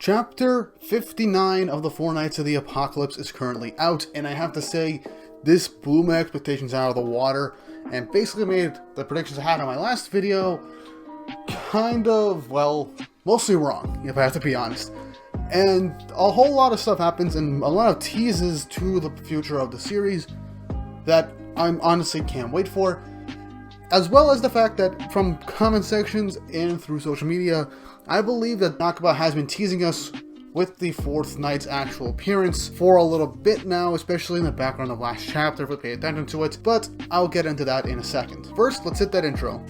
Chapter 59 of the Four Knights of the Apocalypse is currently out, and I have to say, this blew my expectations out of the water, and basically made the predictions I had on my last video kind of, well, mostly wrong, if I have to be honest. And a whole lot of stuff happens, and a lot of teases to the future of the series that I honestly can't wait for. As well as the fact that from comment sections and through social media, I believe that Nakaba has been teasing us with the Fourth Knight's actual appearance for a little bit now, especially in the background of last chapter if we pay attention to it, but I'll get into that in a second. First, let's hit that intro.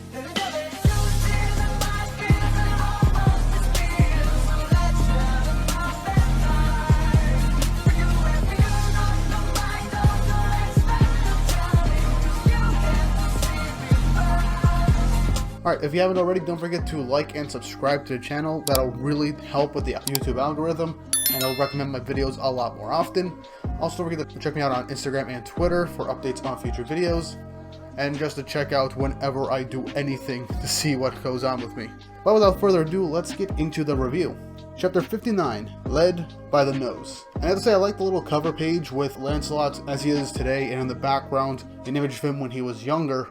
Alright, if you haven't already, don't forget to like and subscribe to the channel. That'll really help with the YouTube algorithm, and I'll recommend my videos a lot more often. Also, don't forget to check me out on Instagram and Twitter for updates on future videos, and just to check out whenever I do anything to see what goes on with me. But without further ado, let's get into the review. Chapter 59, Led by the Nose. And I have to say, I like the little cover page with Lancelot as he is today, and in the background, an image of him when he was younger,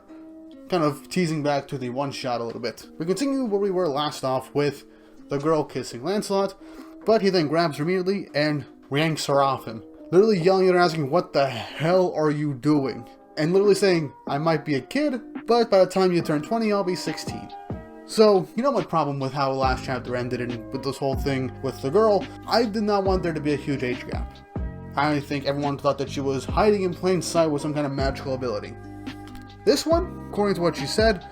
kind of teasing back to the one-shot a little bit. We continue where we were last off with the girl kissing Lancelot, but he then grabs her immediately and yanks her off him, literally yelling at her, asking, "What the hell are you doing?" And literally saying, "I might be a kid, but by the time you turn 20, I'll be 16. So, you know my problem with how the last chapter ended and with this whole thing with the girl, I did not want there to be a huge age gap. I think everyone thought that she was hiding in plain sight with some kind of magical ability. This one, according to what she said,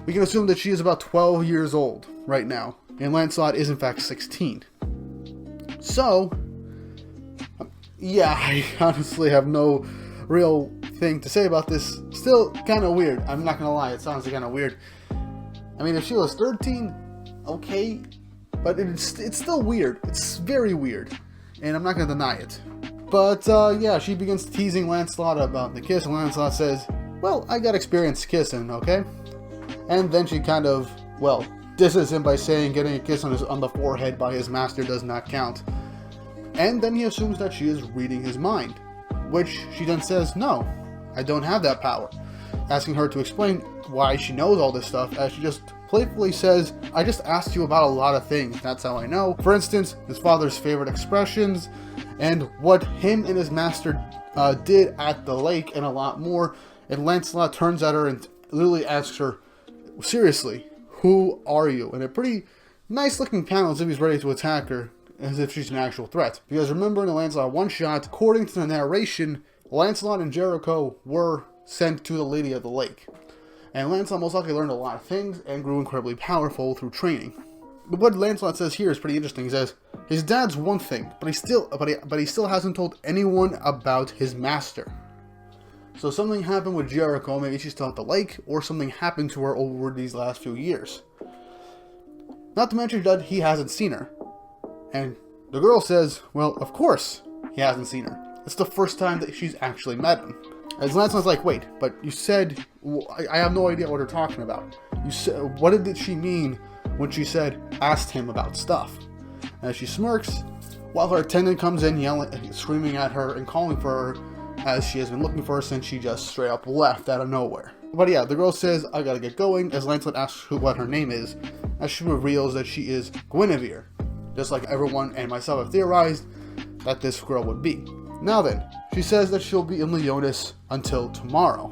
we can assume that she is about 12 years old right now, and Lancelot is in fact 16. So, yeah, I honestly have no real thing to say about this. Still kind of weird, I'm not gonna lie, it sounds kind of weird. I mean, if she was 13, okay, but it's still weird, it's very weird, and I'm not gonna deny it. But yeah, she begins teasing Lancelot about the kiss, and Lancelot says, "Well, I got experience kissing, okay?" And then she kind of, well, disses him by saying getting a kiss on the forehead by his master does not count. And then he assumes that she is reading his mind, which she then says, "No, I don't have that power," asking her to explain why she knows all this stuff, as she just playfully says, "I just asked you about a lot of things, that's how I know. For instance, his father's favorite expressions, and what him and his master did at the lake, and a lot more." And Lancelot turns at her and literally asks her, "Seriously, who are you?" And a pretty nice looking panel as if he's ready to attack her, as if she's an actual threat. Because remember in the Lancelot one-shot, according to the narration, Lancelot and Jericho were sent to the Lady of the Lake. And Lancelot most likely learned a lot of things and grew incredibly powerful through training. But what Lancelot says here is pretty interesting. He says, his dad's one thing, but he still hasn't told anyone about his master. So something happened with Jericho, maybe she's still at the lake, or something happened to her over these last few years. Not to mention that he hasn't seen her. And the girl says, well, of course he hasn't seen her. It's the first time that she's actually met him. As Lancelot's like, wait, but you said, I have no idea what you're talking about. You said, what did she mean when she said, asked him about stuff? As she smirks, while her attendant comes in yelling, screaming at her and calling for her, as she has been looking for her since she just straight up left out of nowhere. But yeah, the girl says, "I gotta get going," as Lancelot asks what her name is, as she reveals that she is Gwynevere, just like everyone and myself have theorized that this girl would be. Now then, she says that she'll be in Leonis until tomorrow,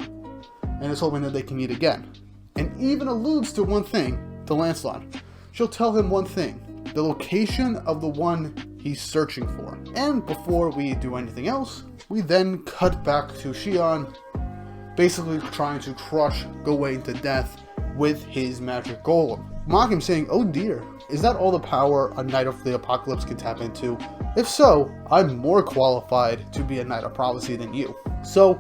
and is hoping that they can meet again, and even alludes to one thing to Lancelot. She'll tell him one thing, the location of the one he's searching for. And before we do anything else, we then cut back to Shion, basically trying to crush Gawain to death with his magic golem. Mocking saying, "Oh dear, is that all the power a Knight of the Apocalypse can tap into? If so, I'm more qualified to be a Knight of Prophecy than you." So,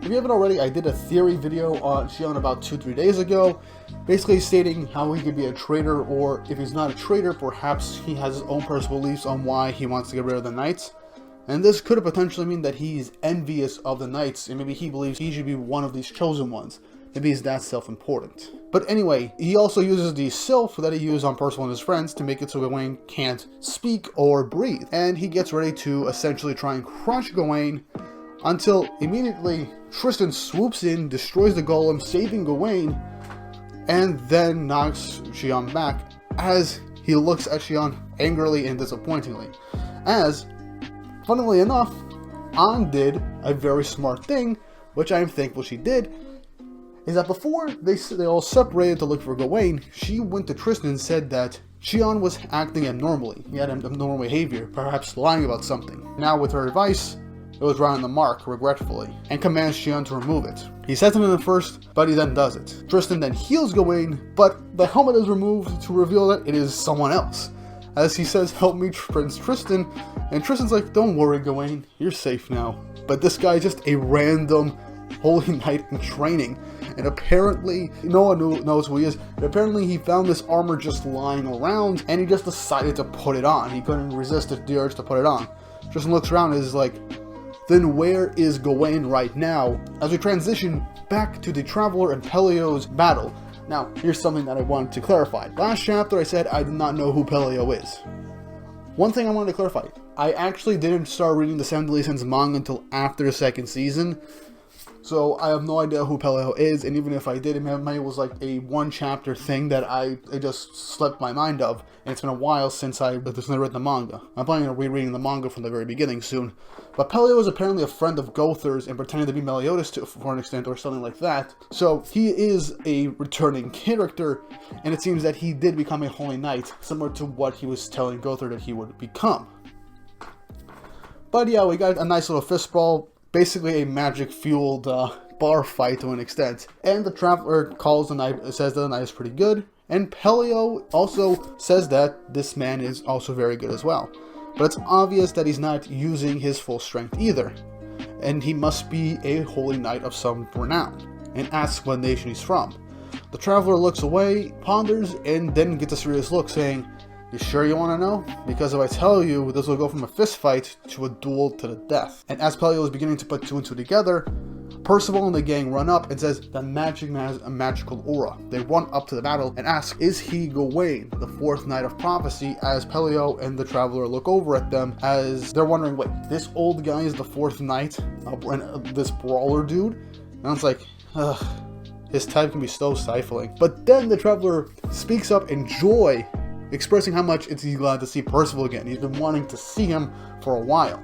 if you haven't already, I did a theory video on Shion about 2-3 days ago, basically stating how he could be a traitor, or if he's not a traitor, perhaps he has his own personal beliefs on why he wants to get rid of the Knights. And this could potentially mean that he's envious of the Knights, and maybe he believes he should be one of these chosen ones, Maybe he's that self-important. But anyway, he also uses the sylph that he used on Percival and his friends to make it so Gawain can't speak or breathe. And he gets ready to essentially try and crush Gawain until immediately Tristan swoops in, destroys the golem, saving Gawain, and then knocks Xion back as he looks at Xion angrily and disappointingly. As, funnily enough, An did a very smart thing, which I am thankful she did, is that before they all separated to look for Gawain, she went to Tristan and said that Xion was acting abnormally. He had abnormal behavior, perhaps lying about something. Now with her advice, it was right on the mark, regretfully, and commands Xion to remove it. He says something at first, but he then does it. Tristan then heals Gawain, but the helmet is removed to reveal that it is someone else. As he says, "Help me, Prince Tristan," and Tristan's like, "Don't worry, Gawain, you're safe now." But this guy is just a random holy knight in training, and apparently no one knows who he is, but apparently he found this armor just lying around, and he just decided to put it on. He couldn't resist the urge to put it on. Tristan looks around and is like, then where is Gawain right now? As we transition back to the Traveler and Pelio's battle. Now, here's something that I wanted to clarify. Last chapter I said I did not know who Pelio is. One thing I wanted to clarify, I actually didn't start reading the Seven Deadly Sins manga until after the second season, so I have no idea who Pelio is, and even if I did, it was like a one-chapter thing that I just slipped my mind of, and it's been a while since I read the manga. I'm planning on rereading the manga from the very beginning soon. But Pelio is apparently a friend of Gother's and pretending to be Meliodas for an extent, or something like that. So he is a returning character, and it seems that he did become a holy knight, similar to what he was telling Gother that he would become. But yeah, we got a nice little fistball. Basically a magic-fueled bar fight to an extent. And the Traveler says that the knight is pretty good. And Pelio also says that this man is also very good as well. But it's obvious that he's not using his full strength either. And he must be a holy knight of some renown. And asks what nation he's from. The Traveler looks away, ponders, and then gets a serious look saying, "You sure you want to know? Because if I tell you, this will go from a fist fight to a duel to the death." And as Pelio is beginning to put two and two together, Percival and the gang run up and says the magic man has a magical aura. They run up to the battle and ask, is he Gawain, the fourth knight of prophecy, as Pelio and the Traveler look over at them as they're wondering, wait, this old guy is the fourth knight? This brawler dude? And it's like, ugh, his type can be so stifling. But then the Traveler speaks up in joy, expressing how much he's glad to see Percival again. He's been wanting to see him for a while.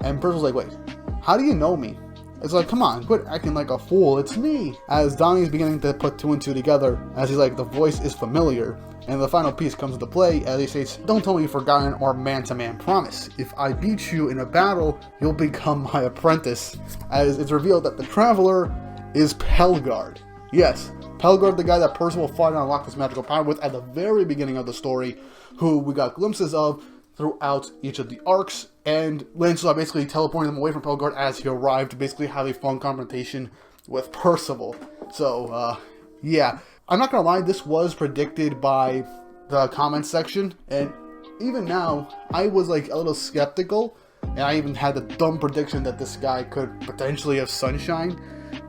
And Percival's like, wait, how do you know me? It's like, come on, quit acting like a fool, it's me! As Donnie's beginning to put two and two together, as he's like, the voice is familiar. And the final piece comes into play as he states, "Don't tell me you've forgotten our man-to-man promise. If I beat you in a battle, you'll become my apprentice." As it's revealed that the Traveler is Pelguard. Yes, Pelguard, the guy that Percival fought and unlocked his magical power with at the very beginning of the story, who we got glimpses of throughout each of the arcs, and Lancelot basically teleporting them away from Pelguard as he arrived to basically have a fun confrontation with Percival. So, yeah. I'm not gonna lie, this was predicted by the comments section, and even now, I was like a little skeptical, and I even had the dumb prediction that this guy could potentially have sunshine,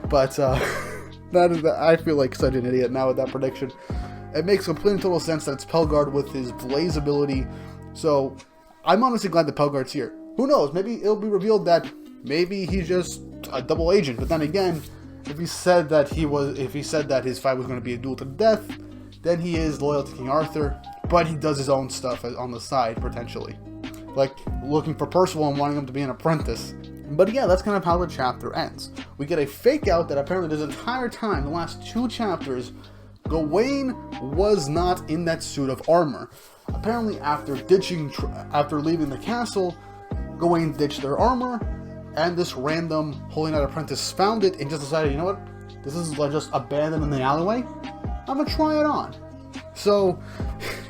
but, I feel like such an idiot now with that prediction. It makes complete and total sense that it's Pelguard with his blaze ability, so I'm honestly glad that Pelguard's here. Who knows, maybe it'll be revealed that maybe he's just a double agent, but then again, if he said that his fight was going to be a duel to the death, then he is loyal to King Arthur, but he does his own stuff on the side, potentially. Like, looking for Percival and wanting him to be an apprentice. But yeah, that's kind of how the chapter ends. We get a fake out that apparently this entire time, the last two chapters, Gawain was not in that suit of armor. Apparently after leaving the castle, Gawain ditched their armor, and this random Holy Knight apprentice found it and just decided, you know what, this is just abandoned in the alleyway, I'm gonna try it on. So,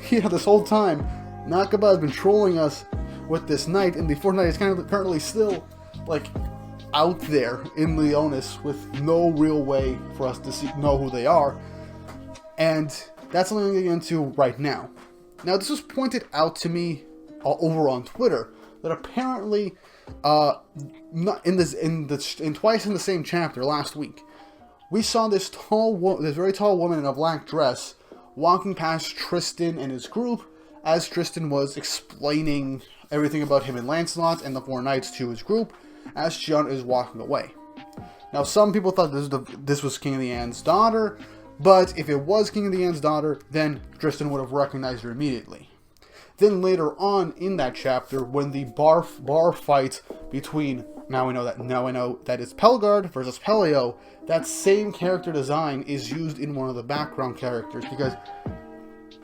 yeah, this whole time, Nakaba has been trolling us with this knight, and the fourth knight is currently still, like, out there in Leonis with no real way for us to know who they are. And that's something I'm getting into right now. Now, this was pointed out to me over on Twitter that apparently, twice in the same chapter last week, we saw this very tall woman in a black dress walking past Tristan and his group as Tristan was explaining everything about him and Lancelot and the four knights to his group as Gian is walking away. Now, some people thought this was King of the Ant's daughter, but if it was King of the Ant's daughter, then Tristan would have recognized her immediately. Then later on in that chapter, when the bar fight between, now I know that it's Pelguard versus Pelio, that same character design is used in one of the background characters, because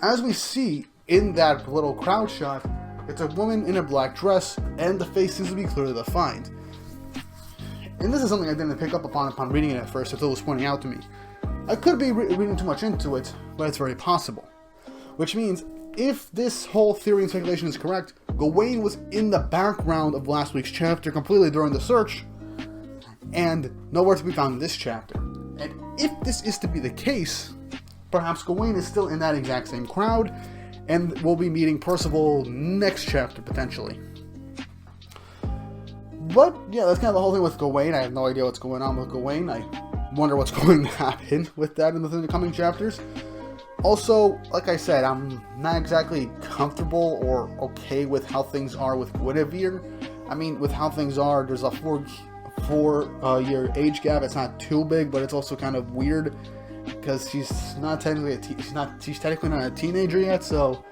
as we see in that little crowd shot, it's a woman in a black dress, and the face seems to be clearly defined. And this is something I didn't pick up upon reading it at first, until it was pointing out to me. I could be reading too much into it, but it's very possible. Which means, if this whole theory and speculation is correct, Gawain was in the background of last week's chapter completely during the search, and nowhere to be found in this chapter. And if this is to be the case, perhaps Gawain is still in that exact same crowd, and we'll be meeting Percival next chapter, potentially. But, yeah, that's kind of the whole thing with Gawain. I have no idea what's going on with Gawain. I wonder what's going to happen with that in the coming chapters. Also, like I said, I'm not exactly comfortable or okay with how things are with Gwynevere. I mean, with how things are, there's a four-year age gap. It's not too big, but it's also kind of weird because she's not technically she's technically not a teenager yet. So,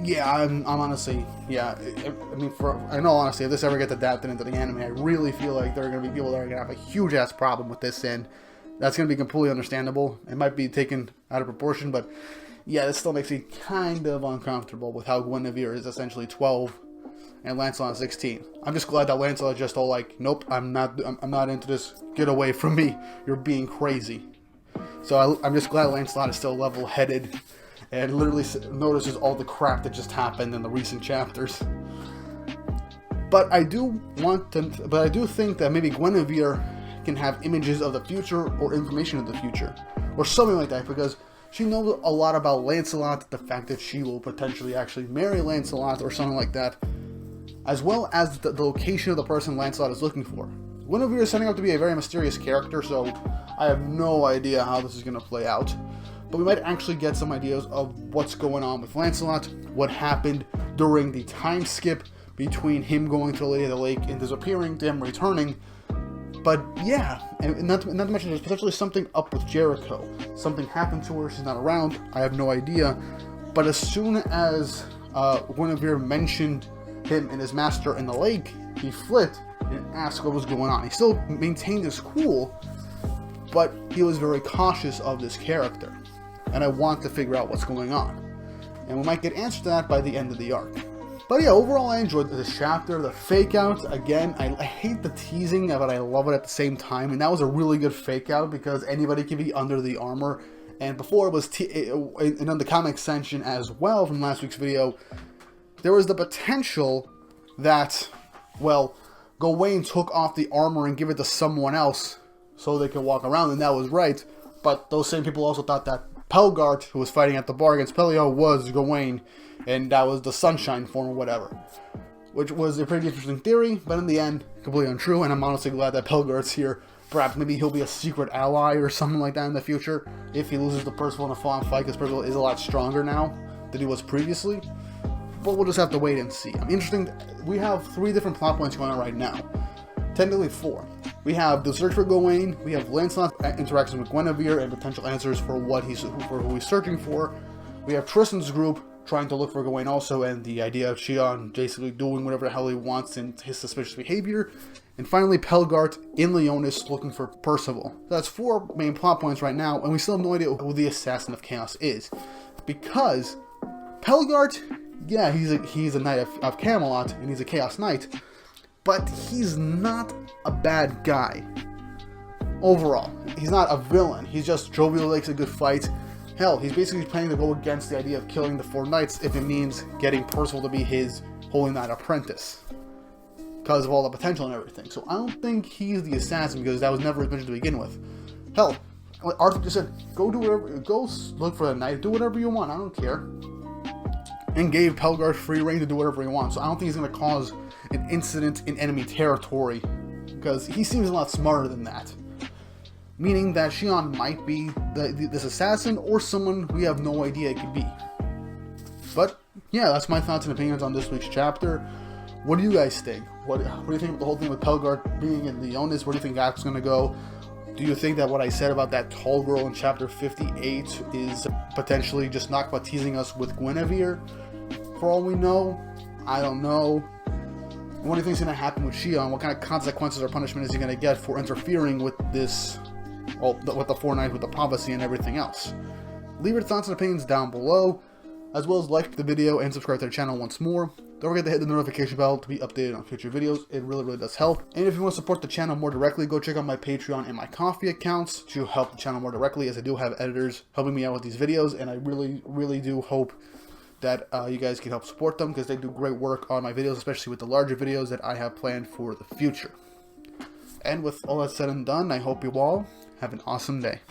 yeah, I'm honestly, yeah. I mean, in all honesty, if this ever gets adapted into the anime, I really feel like there are going to be people that are going to have a huge ass problem with this, and that's going to be completely understandable. It might be taken out of proportion, but yeah, this still makes me kind of uncomfortable with how Gwynevere is essentially 12 and Lancelot is 16. I'm just glad that Lancelot is just all like, nope, I'm not into this. Get away from me. You're being crazy. So I'm just glad Lancelot is still level-headed and literally notices all the crap that just happened in the recent chapters. But I do think that maybe Gwynevere can have images of the future or information of the future or something like that, because she knows a lot about Lancelot, the fact that she will potentially actually marry Lancelot or something like that, as well as the location of the person Lancelot is looking for. Gwynevere is setting up to be a very mysterious character, so I have no idea how this is going to play out. But we might actually get some ideas of what's going on with Lancelot, what happened during the time skip between him going to the Lady of the Lake and disappearing to him returning. But yeah, and not to mention there's potentially something up with Jericho. Something happened to her, she's not around, I have no idea. But as soon as Gwynevere mentioned him and his master in the lake, he flipped and asked what was going on. He still maintained his cool, but he was very cautious of this character. And I want to figure out what's going on. And we might get answers to that by the end of the arc. But yeah, overall I enjoyed this chapter. The fake out, again, I hate the teasing, but I love it at the same time. And that was a really good fake out because anybody can be under the armor. And before it was, and on the comic section as well from last week's video, there was the potential that, well, Gawain took off the armor and give it to someone else so they could walk around, and that was right. But those same people also thought that Pelguard, who was fighting at the bar against Pelio, was Gawain, and that was the sunshine form or whatever. Which was a pretty interesting theory, but in the end, completely untrue, and I'm honestly glad that Pelguard's here. Perhaps maybe he'll be a secret ally or something like that in the future, if he loses to Percival in a full-on fight, because Percival is a lot stronger now than he was previously. But we'll just have to wait and see. We have 3 different plot points going on right now. Technically 4. We have the search for Gawain, we have Lancelot's interactions with Gwynevere and potential answers for who he's searching for. We have Tristan's group trying to look for Gawain also, and the idea of Shion basically doing whatever the hell he wants and his suspicious behavior. And finally, Pelguard in Leonis looking for Percival. So that's 4 main plot points right now, and we still have no idea who the Assassin of Chaos is. Because Pelguard, yeah, he's a knight of Camelot, and he's a Chaos Knight, but he's not a bad guy. Overall, he's not a villain. He's just jovial, likes a good fight. Hell, he's basically planning to go against the idea of killing the 4 knights if it means getting Percival to be his Holy Knight apprentice, because of all the potential and everything. So I don't think he's the assassin, because that was never his mission to begin with. Hell, Arthur just said, go look for the knight, do whatever you want, I don't care. And gave Pelguard free reign to do whatever he wants. So I don't think he's going to cause an incident in enemy territory, because he seems a lot smarter than that. meaning that Shion might be this assassin or someone we have no idea it could be. But yeah, that's my thoughts and opinions on this week's chapter. What do you guys think? What do you think of the whole thing with Pelguard being in Leonis? Where do you think that's going to go? Do you think that what I said about that tall girl in chapter 58 is potentially just Nakba teasing us with Gwynevere? For all we know, I don't know. What do you think is going to happen with Shion? What kind of consequences or punishment is he going to get for interfering with this, well, with the Four Knights, with the prophecy and everything else? Leave your thoughts and opinions down below, as well as like the video and subscribe to the channel once more. Don't forget to hit the notification bell to be updated on future videos. It really does help. And if you want to support the channel more directly, go check out my Patreon and my Ko-fi accounts to help the channel more directly, as I do have editors helping me out with these videos, and I really do hope that you guys can help support them, because they do great work on my videos, especially with the larger videos that I have planned for the future. And with all that said and done, I hope you all have an awesome day.